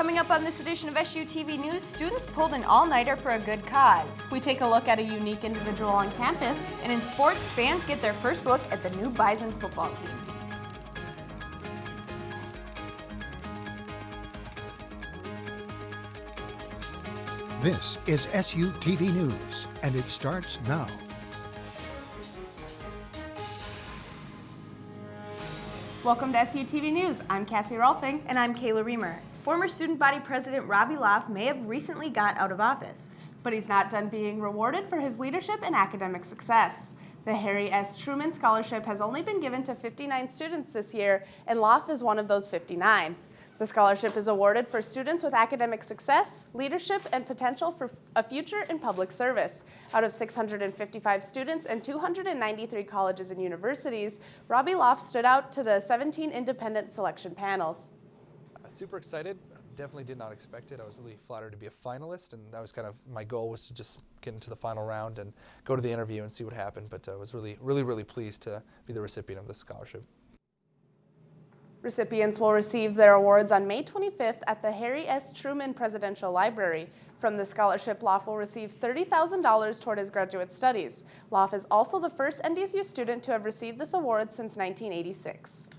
Coming up on this edition of SUTV News, students pulled an all-nighter for a good cause. We take a look at a unique individual on campus. And in sports, fans get their first look at the new Bison football team. This is SUTV News, and it starts now. Welcome to SUTV News. I'm Cassie Rolfing. And I'm Kayla Reamer. Former student body president Robbie Loff may have recently got out of office. But he's not done being rewarded for his leadership and academic success. The Harry S. Truman Scholarship has only been given to 59 students this year, and Loff is one of those 59. The scholarship is awarded for students with academic success, leadership, and potential for a future in public service. Out of 655 students and 293 colleges and universities, Robbie Loff stood out to the 17 independent selection panels. Super excited. Definitely did not expect it. I was really flattered to be a finalist, and that was kind of my goal, was to just get into the final round and go to the interview and see what happened. But I was really pleased to be the recipient of this scholarship. Recipients will receive their awards on May 25th at the Harry S. Truman Presidential Library. From the scholarship, Loff will receive $30,000 toward his graduate studies. Loff is also the first NDSU student to have received this award since 1986.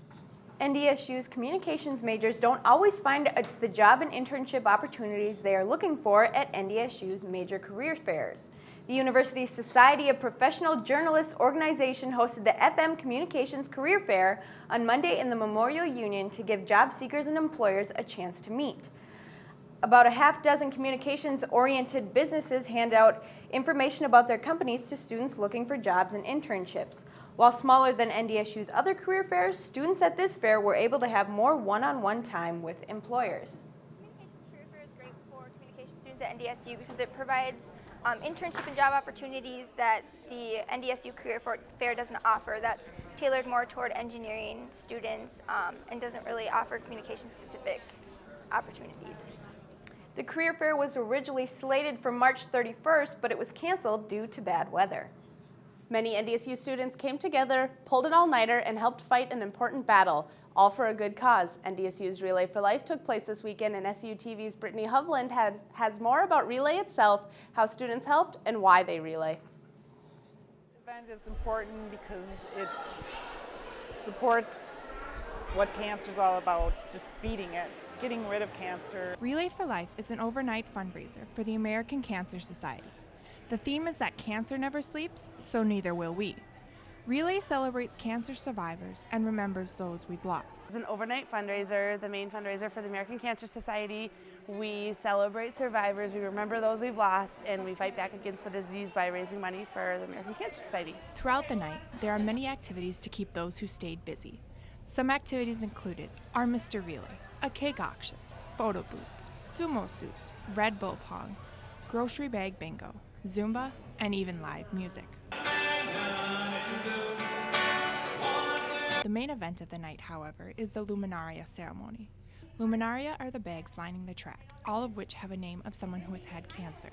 NDSU's communications majors don't always find the job and internship opportunities they are looking for at NDSU's major career fairs. The university's Society of Professional Journalists organization hosted the FM Communications Career Fair on Monday in the Memorial Union to give job seekers and employers a chance to meet. About a half dozen communications-oriented businesses hand out information about their companies to students looking for jobs and internships. While smaller than NDSU's other career fairs, students at this fair were able to have more one-on-one time with employers. Communications Career Fair is great for communication students at NDSU because it provides internship and job opportunities that the NDSU Career Fair doesn't offer. That's tailored more toward engineering students and doesn't really offer communication-specific opportunities. The career fair was originally slated for March 31st, but it was canceled due to bad weather. Many NDSU students came together, pulled an all-nighter, and helped fight an important battle, all for a good cause. NDSU's Relay for Life took place this weekend, and SUTV's Brittany Hovland has more about Relay itself, how students helped, and why they relay. This event is important because it supports what cancer is all about, just beating it, getting rid of cancer. Relay for Life is an overnight fundraiser for the American Cancer Society. The theme is that cancer never sleeps, so neither will we. Relay celebrates cancer survivors and remembers those we've lost. It's an overnight fundraiser, the main fundraiser for the American Cancer Society. We celebrate survivors, we remember those we've lost, and we fight back against the disease by raising money for the American Cancer Society. Throughout the night, there are many activities to keep those who stayed busy. Some activities included our Mr. Relay, a cake auction, photo booth, sumo suits, Red Bull Pong, grocery bag bingo, Zumba, and even live music. The main event of the night, however, is the Luminaria ceremony. Luminaria are the bags lining the track, all of which have a name of someone who has had cancer,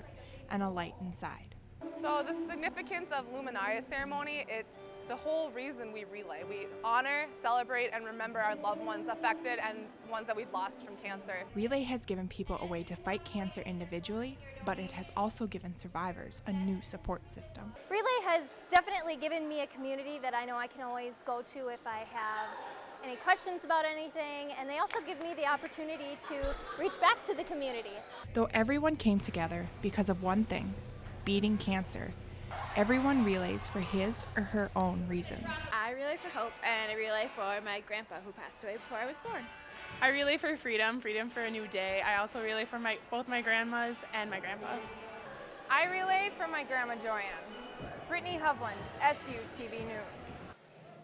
and a light inside. So the significance of Luminaria ceremony, it's the whole reason we relay. We honor, celebrate, and remember our loved ones affected and ones that we've lost from cancer. Relay has given people a way to fight cancer individually, but it has also given survivors a new support system. Relay has definitely given me a community that I know I can always go to if I have any questions about anything, and they also give me the opportunity to reach back to the community. Though everyone came together because of one thing, beating cancer, everyone relays for his or her own reasons. I relay for hope, and I relay for my grandpa who passed away before I was born. I relay for freedom for a new day. I also relay for both my grandmas and my grandpa. I relay for my grandma Joanne. Brittany Hovland, SUTV News.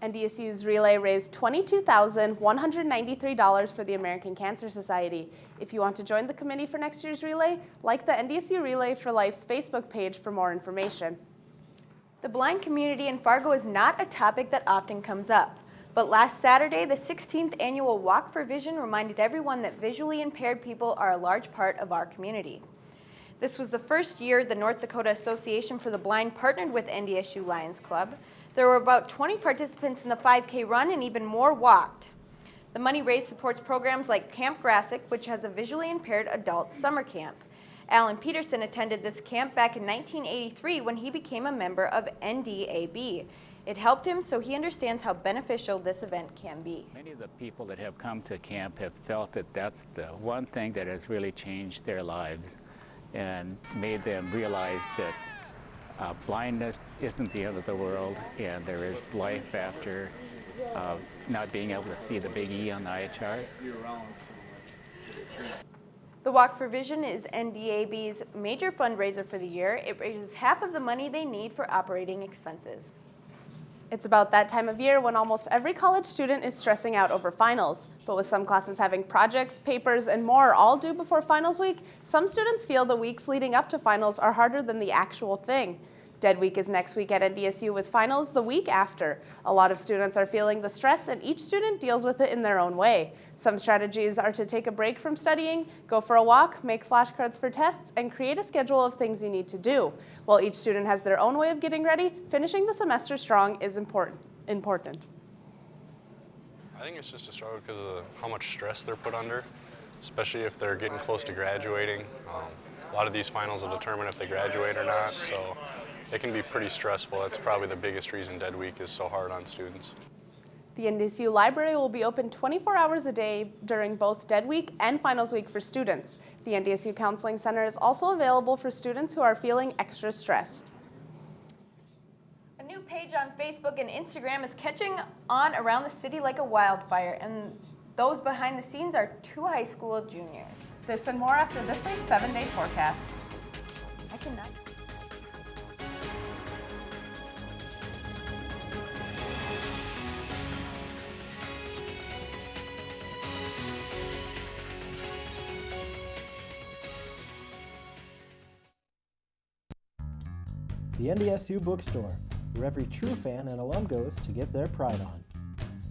NDSU's Relay raised $22,193 for the American Cancer Society. If you want to join the committee for next year's Relay, like the NDSU Relay for Life's Facebook page for more information. The blind community in Fargo is not a topic that often comes up, but last Saturday, the 16th annual Walk for Vision reminded everyone that visually impaired people are a large part of our community. This was the first year the North Dakota Association for the Blind partnered with NDSU Lions Club. There were about 20 participants in the 5K run and even more walked. The money raised supports programs like Camp Grassic, which has a visually impaired adult summer camp. Alan Peterson attended this camp back in 1983 when he became a member of NDAB. It helped him, so he understands how beneficial this event can be. Many of the people that have come to camp have felt that that's the one thing that has really changed their lives and made them realize that blindness isn't the end of the world and there is life after not being able to see the big E on the eye chart. The Walk for Vision is NDAB's major fundraiser for the year. It raises half of the money they need for operating expenses. It's about that time of year when almost every college student is stressing out over finals. But with some classes having projects, papers, and more all due before finals week, some students feel the weeks leading up to finals are harder than the actual thing. Dead Week is next week at NDSU with finals the week after. A lot of students are feeling the stress and each student deals with it in their own way. Some strategies are to take a break from studying, go for a walk, make flashcards for tests, and create a schedule of things you need to do. While each student has their own way of getting ready, finishing the semester strong is important. I think it's just a struggle because of how much stress they're put under, especially if they're getting close to graduating. A lot of these finals will determine if they graduate or not, so it can be pretty stressful. That's probably the biggest reason Dead Week is so hard on students. The NDSU library will be open 24 hours a day during both Dead Week and Finals Week for students. The NDSU Counseling Center is also available for students who are feeling extra stressed. A new page on Facebook and Instagram is catching on around the city like a wildfire, and those behind the scenes are 2 high school juniors. This and more after this week's 7-day forecast. I cannot. The NDSU Bookstore, where every true fan and alum goes to get their pride on.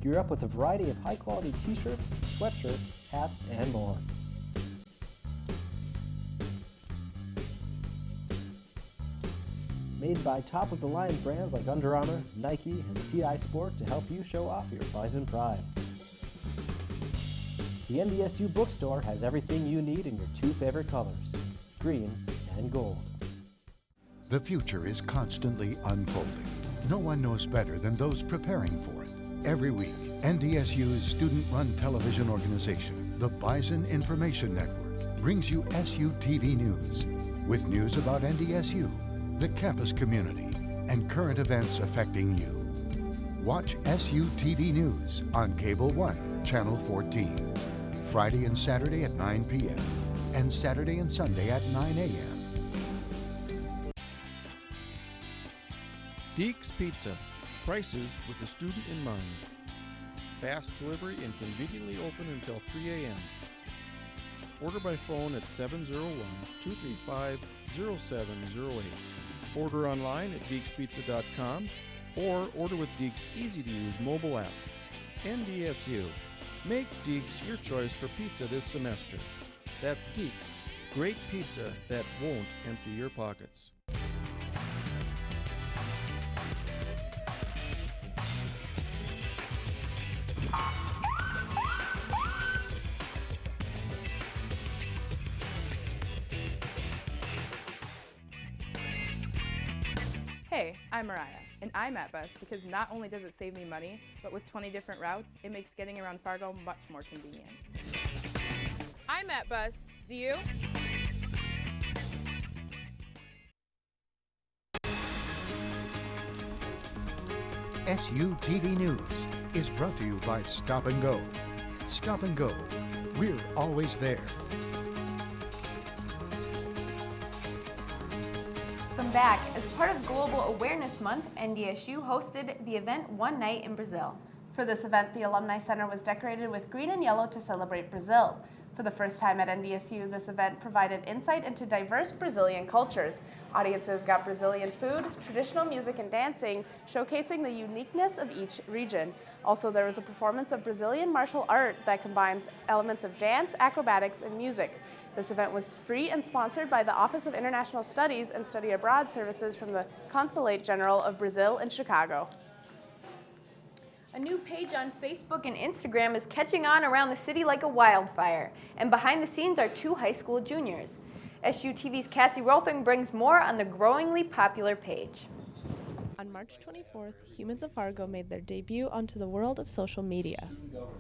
Gear up with a variety of high-quality t-shirts, sweatshirts, hats, and more. Made by top-of-the-line brands like Under Armour, Nike, and CI Sport to help you show off your Bison pride. The NDSU Bookstore has everything you need in your 2 favorite colors, green and gold. The future is constantly unfolding. No one knows better than those preparing for it. Every week, NDSU's student-run television organization, the Bison Information Network, brings you SUTV News, with news about NDSU, the campus community, and current events affecting you. Watch SUTV News on Cable 1, Channel 14, Friday and Saturday at 9 p.m., and Saturday and Sunday at 9 a.m. Deeks Pizza, prices with the student in mind. Fast delivery and conveniently open until 3 a.m. Order by phone at 701-235-0708. Order online at deekspizza.com or order with Deeks' easy-to-use mobile app. NDSU. Make Deeks your choice for pizza this semester. That's Deeks. Great pizza that won't empty your pockets. Hey, I'm Mariah, and I'm at Bus because not only does it save me money, but with 20 different routes, it makes getting around Fargo much more convenient. I'm at Bus. Do you? SUTV News is brought to you by Stop and Go. Stop and Go. We're always there. Welcome back. As part of Global Awareness Month, NDSU hosted the event One Night in Brazil. For this event, the Alumni Center was decorated with green and yellow to celebrate Brazil. For the first time at NDSU, this event provided insight into diverse Brazilian cultures. Audiences got Brazilian food, traditional music, and dancing, showcasing the uniqueness of each region. Also, there was a performance of Brazilian martial art that combines elements of dance, acrobatics, and music. This event was free and sponsored by the Office of International Studies and Study Abroad services from the Consulate General of Brazil in Chicago. A new page on Facebook and Instagram is catching on around the city like a wildfire, and behind the scenes are two high school juniors. SUTV's Cassie Rolfing brings more on the growingly popular page. On March 24th, Humans of Fargo made their debut onto the world of social media.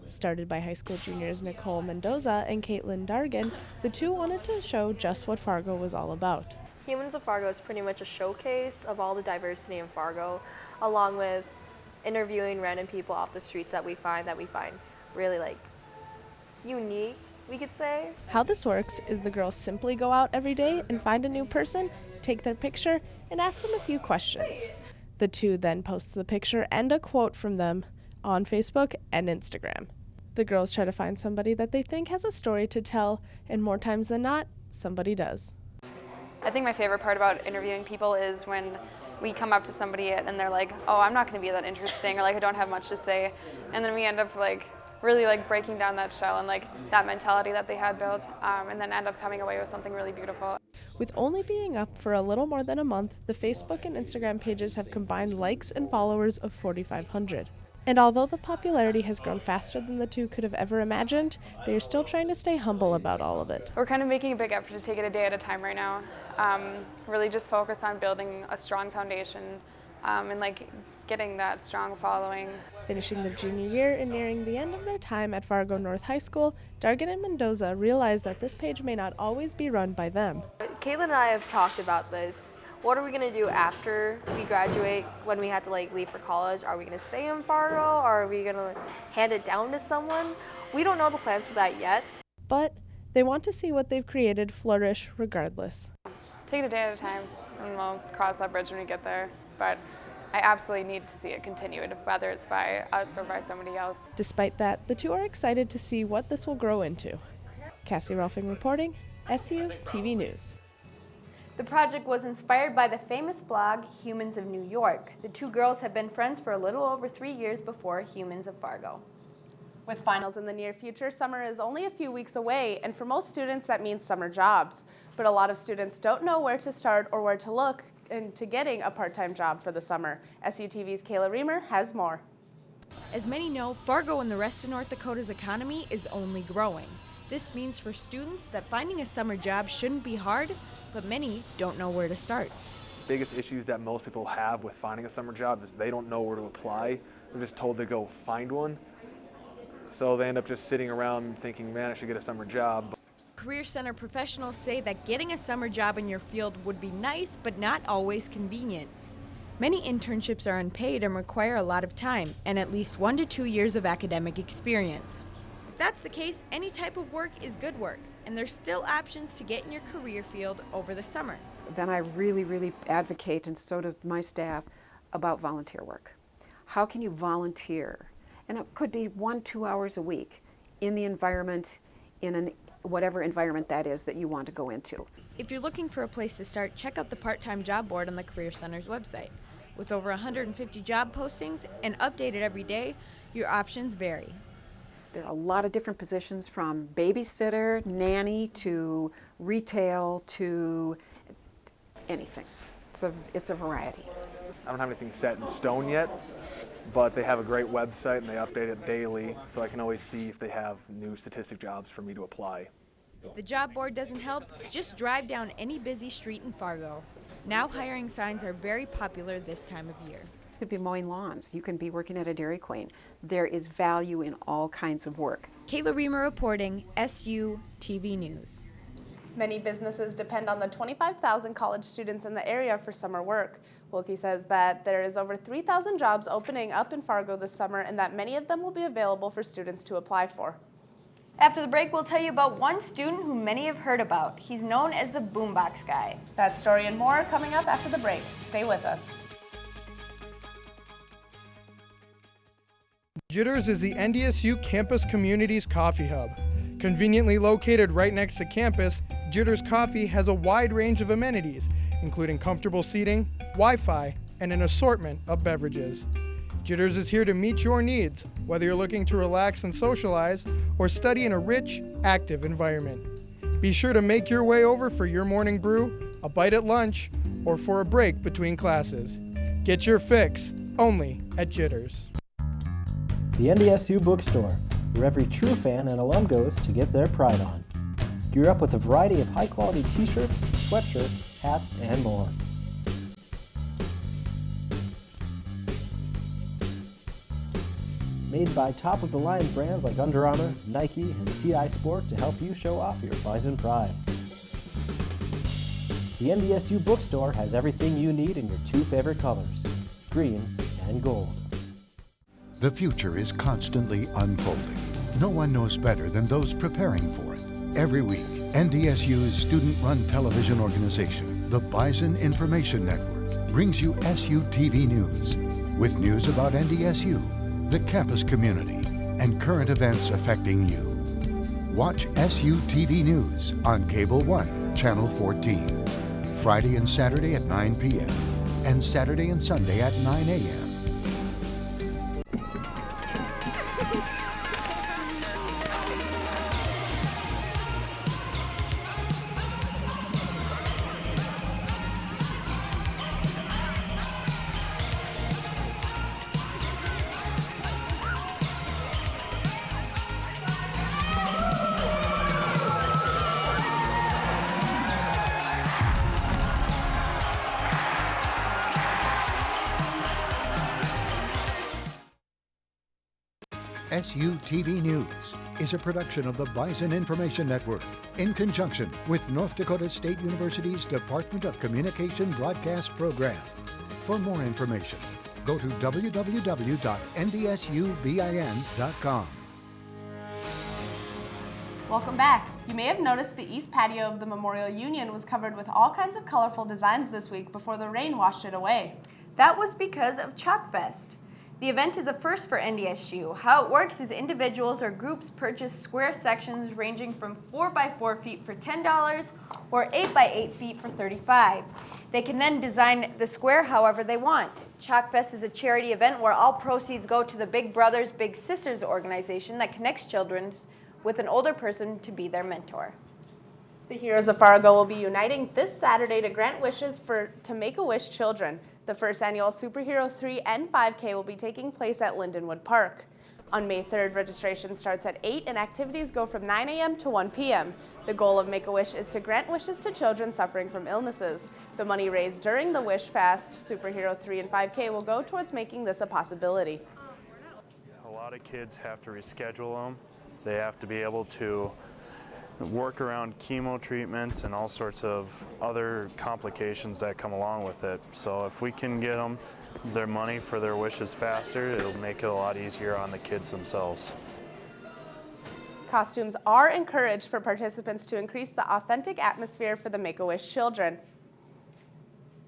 Started by high school juniors Nicole Mendoza and Caitlin Dargan, the two wanted to show just what Fargo was all about. Humans of Fargo is pretty much a showcase of all the diversity in Fargo, along with interviewing random people off the streets that we find really unique, we could say. How this works is the girls simply go out every day and find a new person, take their picture, and ask them a few questions. The two then post the picture and a quote from them on Facebook and Instagram. The girls try to find somebody that they think has a story to tell, and more times than not, somebody does. I think my favorite part about interviewing people is when we come up to somebody and they're like, oh, I'm not going to be that interesting, or I don't have much to say, and then we end up really breaking down that shell and that mentality that they had built, and then end up coming away with something really beautiful. With only being up for a little more than a month, the Facebook and Instagram pages have combined likes and followers of 4,500. And although the popularity has grown faster than the two could have ever imagined, they are still trying to stay humble about all of it. We're kind of making a big effort to take it a day at a time right now. Really just focus on building a strong foundation and getting that strong following. Finishing their junior year and nearing the end of their time at Fargo North High School, Dargan and Mendoza realize that this page may not always be run by them. Caitlin and I have talked about this. What are we going to do after we graduate when we have to leave for college? Are we going to stay in Fargo, or are we going to hand it down to someone? We don't know the plans for that yet. But they want to see what they've created flourish regardless. Take it a day at a time, and we'll cross that bridge when we get there. But I absolutely need to see it continued, whether it's by us or by somebody else. Despite that, the two are excited to see what this will grow into. Cassie Rolfing reporting, SU TV News. The project was inspired by the famous blog Humans of New York. The two girls have been friends for a little over 3 years before Humans of Fargo. With finals in the near future, summer is only a few weeks away, and for most students that means summer jobs. But a lot of students don't know where to start or where to look into getting a part-time job for the summer. SUTV's Kayla Reamer has more. As many know, Fargo and the rest of North Dakota's economy is only growing. This means for students that finding a summer job shouldn't be hard, but many don't know where to start. Biggest issues that most people have with finding a summer job is they don't know where to apply. They're just told to go find one. So they end up just sitting around thinking, man, I should get a summer job. Career Center professionals say that getting a summer job in your field would be nice, but not always convenient. Many internships are unpaid and require a lot of time and at least 1 to 2 years of academic experience. If that's the case, any type of work is good work, and there's still options to get in your career field over the summer. Then I really advocate, and so do my staff, about volunteer work. How can you volunteer? And it could be 1-2 hours a week in the environment, in whatever environment that is that you want to go into. If you're looking for a place to start, check out the part-time job board on the Career Center's website. With over 150 job postings and updated every day, your options vary. There are a lot of different positions, from babysitter, nanny, to retail, to anything. It's a variety. I don't have anything set in stone yet, but they have a great website and they update it daily, so I can always see if they have new statistic jobs for me to apply. If the job board doesn't help, just drive down any busy street in Fargo. Now hiring signs are very popular this time of year. You could be mowing lawns. You can be working at a Dairy Queen. There is value in all kinds of work. Kayla Reamer reporting, SU TV News. Many businesses depend on the 25,000 college students in the area for summer work. Wilkie says that there is over 3,000 jobs opening up in Fargo this summer, and that many of them will be available for students to apply for. After the break, we'll tell you about one student who many have heard about. He's known as the Boombox Guy. That story and more coming up after the break. Stay with us. Jitters is the NDSU Campus Communities Coffee Hub. Conveniently located right next to campus, Jitters Coffee has a wide range of amenities, including comfortable seating, Wi-Fi, and an assortment of beverages. Jitters is here to meet your needs, whether you're looking to relax and socialize or study in a rich, active environment. Be sure to make your way over for your morning brew, a bite at lunch, or for a break between classes. Get your fix only at Jitters. The NDSU Bookstore, where every true fan and alum goes to get their pride on. Gear up with a variety of high-quality t-shirts, sweatshirts, hats, and more. Made by top-of-the-line brands like Under Armour, Nike, and CI Sport to help you show off your Bison pride. The NDSU Bookstore has everything you need in your two favorite colors, green and gold. The future is constantly unfolding. No one knows better than those preparing for it. Every week, NDSU's student-run television organization, the Bison Information Network, brings you SUTV News, with news about NDSU, the campus community, and current events affecting you. Watch SUTV News on Cable 1, Channel 14, Friday and Saturday at 9 p.m., and Saturday and Sunday at 9 a.m. SUTV News is a production of the Bison Information Network in conjunction with North Dakota State University's Department of Communication Broadcast Program. For more information, go to www.ndsubin.com. Welcome back. You may have noticed the east patio of the Memorial Union was covered with all kinds of colorful designs this week before the rain washed it away. That was because of Chalk Fest. The event is a first for NDSU. How it works is individuals or groups purchase square sections ranging from 4 by 4 feet for $10 or 8 by 8 feet for $35. They can then design the square however they want. Chalk Fest is a charity event where all proceeds go to the Big Brothers Big Sisters organization that connects children with an older person to be their mentor. The Heroes of Fargo will be uniting this Saturday to grant wishes to Make-A-Wish children. The first annual Superhero 3 and 5K will be taking place at Lindenwood Park. On May 3rd, registration starts at 8 and activities go from 9 a.m. to 1 p.m. The goal of Make-A-Wish is to grant wishes to children suffering from illnesses. The money raised during the Wish Fast, Superhero 3 and 5K will go towards making this a possibility. A lot of kids have to reschedule them. They have to be able to work around chemo treatments and all sorts of other complications that come along with it. So if we can get them their money for their wishes faster, it'll make it a lot easier on the kids themselves. Costumes are encouraged for participants to increase the authentic atmosphere for the Make-A-Wish children.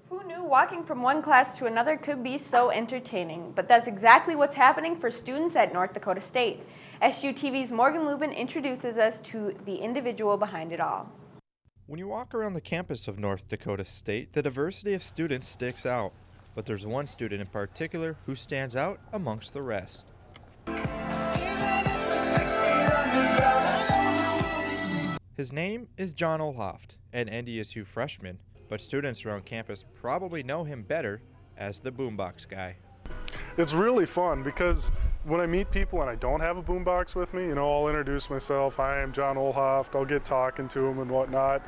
Who knew walking from one class to another could be so entertaining? But that's exactly what's happening for students at North Dakota State. SUTV's Morgan Lubin introduces us to the individual behind it all. When you walk around the campus of North Dakota State, the diversity of students sticks out. But there's one student in particular who stands out amongst the rest. His name is John Olhoft, an NDSU freshman, but students around campus probably know him better as the boombox guy. It's really fun because when I meet people and I don't have a boombox with me, I'll introduce myself. Hi, I'm John Olhoft. I'll get talking to them and whatnot.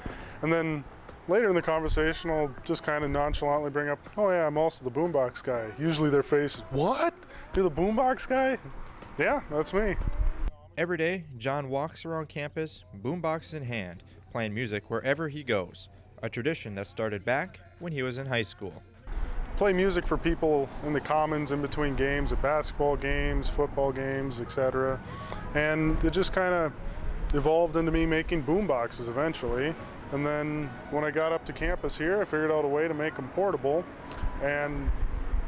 And then later in the conversation, I'll just kind of nonchalantly bring up, oh yeah, I'm also the boombox guy. Usually their face is, what? You're the boombox guy? Yeah, that's me. Every day, John walks around campus, boombox in hand, playing music wherever he goes, a tradition that started back when he was in high school. Play music for people in the commons in between games, at basketball games, football games, etc. And it just kind of evolved into me making boomboxes eventually. And then when I got up to campus here, I figured out a way to make them portable, and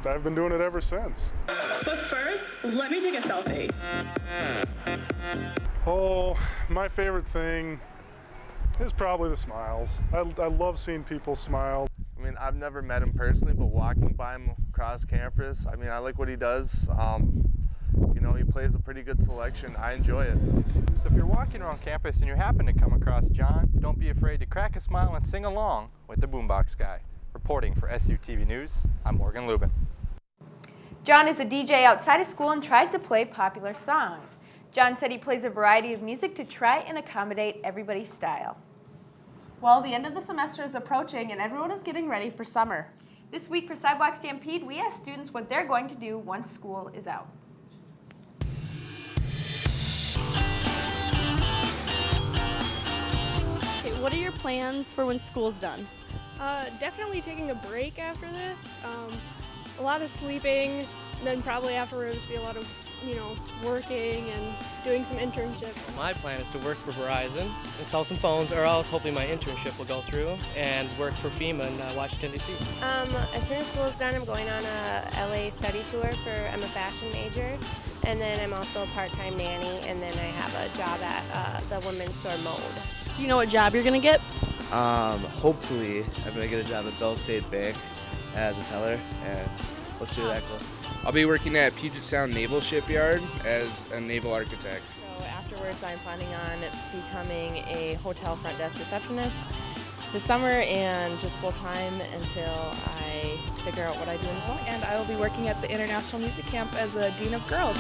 I've been doing it ever since. But first, let me take a selfie. Oh, my favorite thing is probably the smiles. I love seeing people smile. I mean, I've never met him personally, but walking by him across campus, I mean, I like what he does. He plays a pretty good selection. I enjoy it. So if you're walking around campus and you happen to come across John, don't be afraid to crack a smile and sing along with the boombox guy. Reporting for SUTV News, I'm Morgan Lubin. John is a DJ outside of school and tries to play popular songs. John said he plays a variety of music to try and accommodate everybody's style. Well, the end of the semester is approaching and everyone is getting ready for summer. This week for Sidewalk Stampede, we asked students what they're going to do once school is out. Okay, what are your plans for when school's done? Definitely taking a break after this. A lot of sleeping, and then probably afterwards be a lot of, working and doing some internships. My plan is to work for Verizon and sell some phones, or else hopefully my internship will go through and work for FEMA in Washington, D.C. As soon as school is done, I'm going on a LA study tour I'm a fashion major, and then I'm also a part-time nanny, and then I have a job at the women's store Mode. Do you know what job you're gonna get? Hopefully I'm gonna get a job at Bell State Bank as a teller, and let's see where that goes. I'll be working at Puget Sound Naval Shipyard as a naval architect. So afterwards, I'm planning on becoming a hotel front desk receptionist this summer and just full-time until I figure out what I do in the fall. And I will be working at the International Music Camp as a Dean of Girls.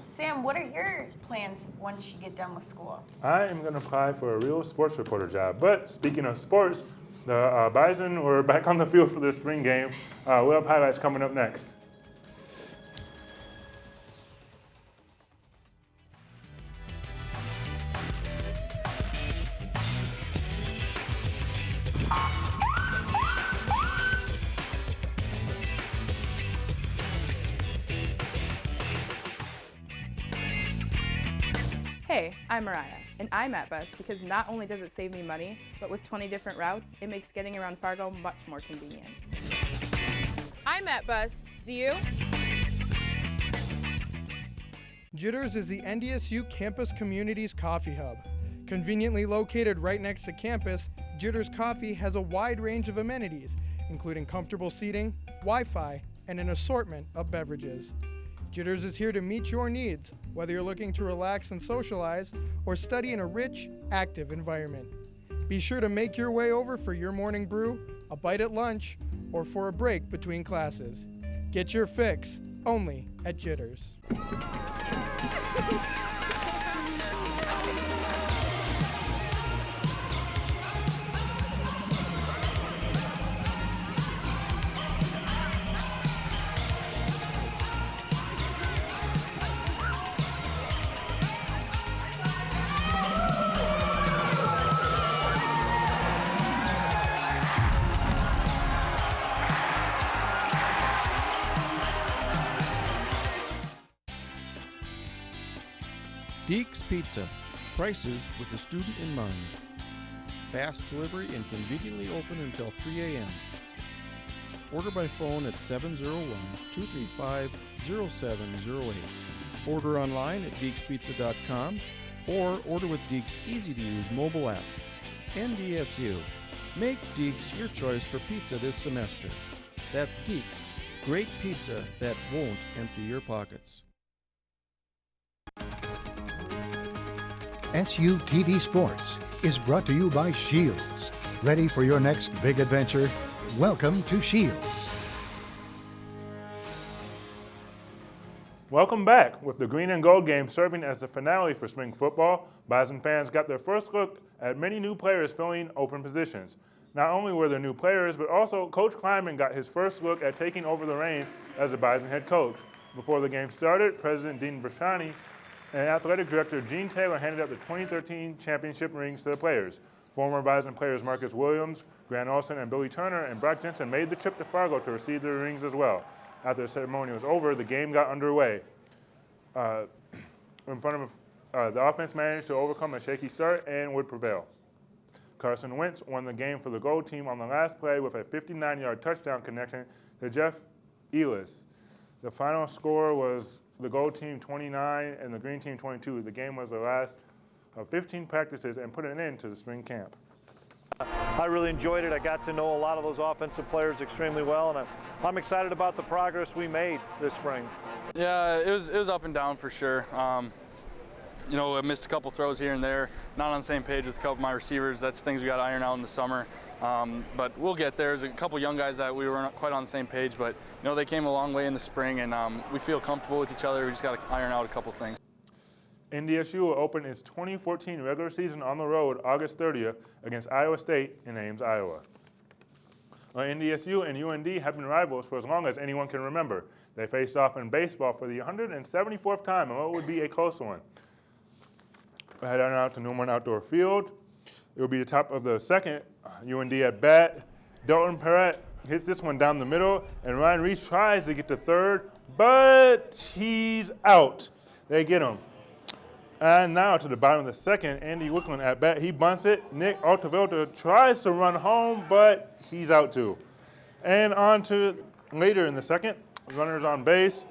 Sam, what are your plans once you get done with school? I am going to apply for a real sports reporter job. But speaking of sports, the Bison were back on the field for the spring game. We'll have highlights coming up next. Hey, I'm Mariah, and I'm at Bus because not only does it save me money, but with 20 different routes, it makes getting around Fargo much more convenient. I'm at Bus. Do you? Jitters is the NDSU Campus Communities Coffee Hub. Conveniently located right next to campus, Jitters Coffee has a wide range of amenities, including comfortable seating, Wi-Fi, and an assortment of beverages. Jitters is here to meet your needs, whether you're looking to relax and socialize or study in a rich, active environment. Be sure to make your way over for your morning brew, a bite at lunch, or for a break between classes. Get your fix only at Jitters. Deeks Pizza, prices with the student in mind. Fast delivery and conveniently open until 3 a.m. Order by phone at 701-235-0708. Order online at deekspizza.com or order with Deeks' easy-to-use mobile app. NDSU. Make Deeks your choice for pizza this semester. That's Deeks. Great pizza that won't empty your pockets. SUTV Sports is brought to you by Shields. Ready for your next big adventure? Welcome to Shields. Welcome back. With the green and gold game serving as the finale for spring football, Bison fans got their first look at many new players filling open positions. Not only were there new players, but also Coach Kleiman got his first look at taking over the reins as the Bison head coach. Before the game started, President Dean Brashani and Athletic Director Gene Taylor handed out the 2013 championship rings to the players. Former Bison players Marcus Williams, Grant Olson, and Billy Turner and Brock Jensen made the trip to Fargo to receive their rings as well. After the ceremony was over, the game got underway. The offense managed to overcome a shaky start and would prevail. Carson Wentz won the game for the gold team on the last play with a 59-yard touchdown connection to Jeff Elis. The final score was the gold team 29 and the green team 22. The game was the last of 15 practices and put an end to the spring camp. I really enjoyed it. I got to know a lot of those offensive players extremely well, and I'm excited about the progress we made this spring. Yeah, it was up and down for sure. You know, I missed a couple throws here and there, not on the same page with a couple of my receivers. That's things we got to iron out in the summer. But we'll get there. There's a couple young guys that we were not quite on the same page, but you know, they came a long way in the spring, and we feel comfortable with each other. We just got to iron out a couple things. NDSU will open its 2014 regular season on the road August 30th against Iowa State in Ames, Iowa. NDSU and UND have been rivals for as long as anyone can remember. They faced off in baseball for the 174th time in what would be a close one. We head on out to Newman Outdoor Field. It will be the top of the second. UND at bat. Dalton Perrett hits this one down the middle, and Ryan Reese tries to get to third, but he's out. They get him. And now to the bottom of the second, Andy Wickland at bat. He bunts it. Nick Altavelta tries to run home, but he's out too. And on to later in the second, runners on base.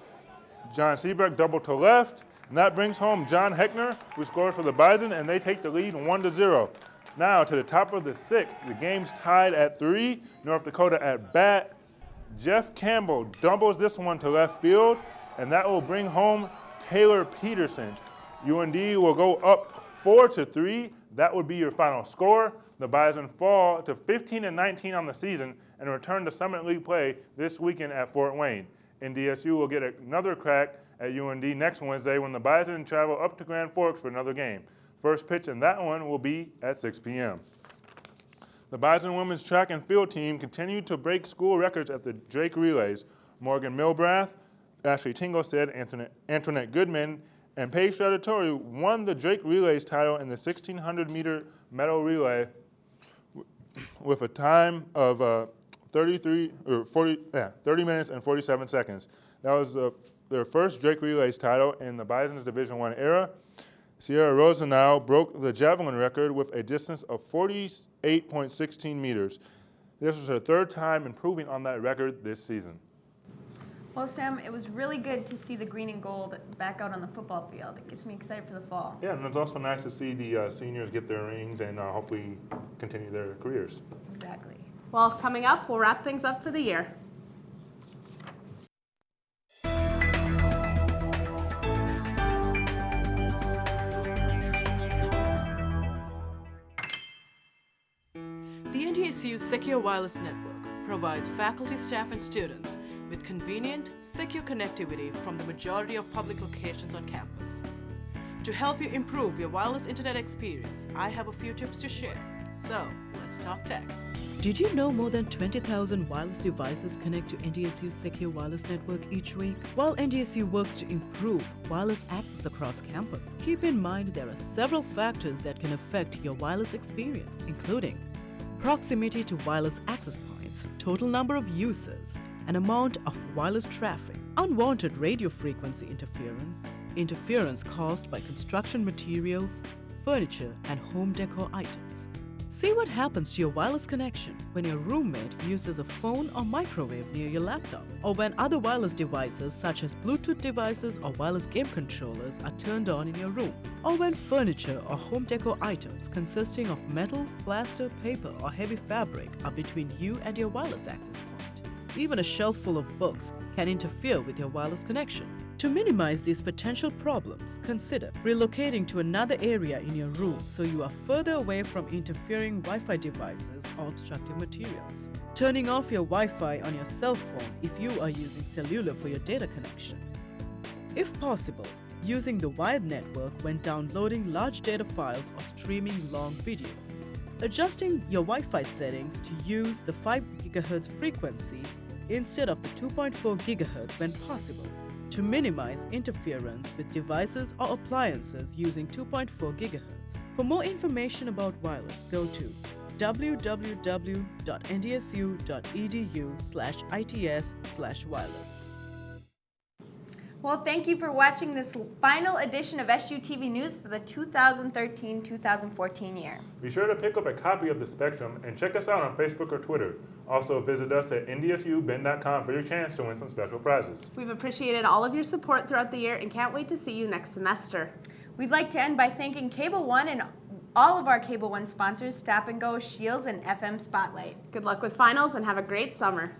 John Seabrook double to left, and that brings home John Heckner, who scores for the Bison, and they take the lead 1-0. Now to the top of the sixth, the game's tied at 3. North Dakota at bat. Jeff Campbell doubles this one to left field, and that will bring home Taylor Peterson. UND will go up 4-3. That would be your final score. The Bison fall to 15-19 on the season and return to Summit League play this weekend at Fort Wayne. NDSU will get another crack at UND next Wednesday when the Bison travel up to Grand Forks for another game. First pitch in that one will be at 6 p.m. The Bison women's track and field team continued to break school records at the Drake Relays. Morgan Milbrath, Ashley Tinglestead, Antoinette Goodman, and Paige Stradatore won the Drake Relays title in the 1,600-meter medal relay with a time of 30 minutes and 47 seconds. That was their first Drake Relays title in the Bison's Division I era. Sierra Rosenau broke the javelin record with a distance of 48.16 meters. This was her third time improving on that record this season. Well, Sam, it was really good to see the green and gold back out on the football field. It gets me excited for the fall. Yeah, and it's also nice to see the seniors get their rings and hopefully continue their careers. Exactly. Well, coming up, we'll wrap things up for the year. The NDSU Secure Wireless Network provides faculty, staff, and students with convenient, secure connectivity from the majority of public locations on campus. To help you improve your wireless internet experience, I have a few tips to share. So, let's talk tech. Did you know more than 20,000 wireless devices connect to NDSU's Secure Wireless Network each week? While NDSU works to improve wireless access across campus, keep in mind there are several factors that can affect your wireless experience, including proximity to wireless access points, total number of users, an amount of wireless traffic, unwanted radio frequency interference, interference caused by construction materials, furniture, and home decor items. See what happens to your wireless connection when your roommate uses a phone or microwave near your laptop, or when other wireless devices such as Bluetooth devices or wireless game controllers are turned on in your room, or when furniture or home decor items consisting of metal, plaster, paper, or heavy fabric are between you and your wireless access point. Even a shelf full of books can interfere with your wireless connection. To minimize these potential problems, consider relocating to another area in your room so you are further away from interfering Wi-Fi devices or obstructive materials. Turning off your Wi-Fi on your cell phone if you are using cellular for your data connection. If possible, using the wired network when downloading large data files or streaming long videos. Adjusting your Wi-Fi settings to use the 5 GHz frequency instead of the 2.4 GHz when possible, to minimize interference with devices or appliances using 2.4 GHz. For more information about wireless, go to www.ndsu.edu/its/wireless. Well, thank you for watching this final edition of SUTV News for the 2013-2014 year. Be sure to pick up a copy of The Spectrum and check us out on Facebook or Twitter. Also, visit us at ndsubend.com for your chance to win some special prizes. We've appreciated all of your support throughout the year and can't wait to see you next semester. We'd like to end by thanking Cable One and all of our Cable One sponsors, Stop and Go, Shields, and FM Spotlight. Good luck with finals and have a great summer.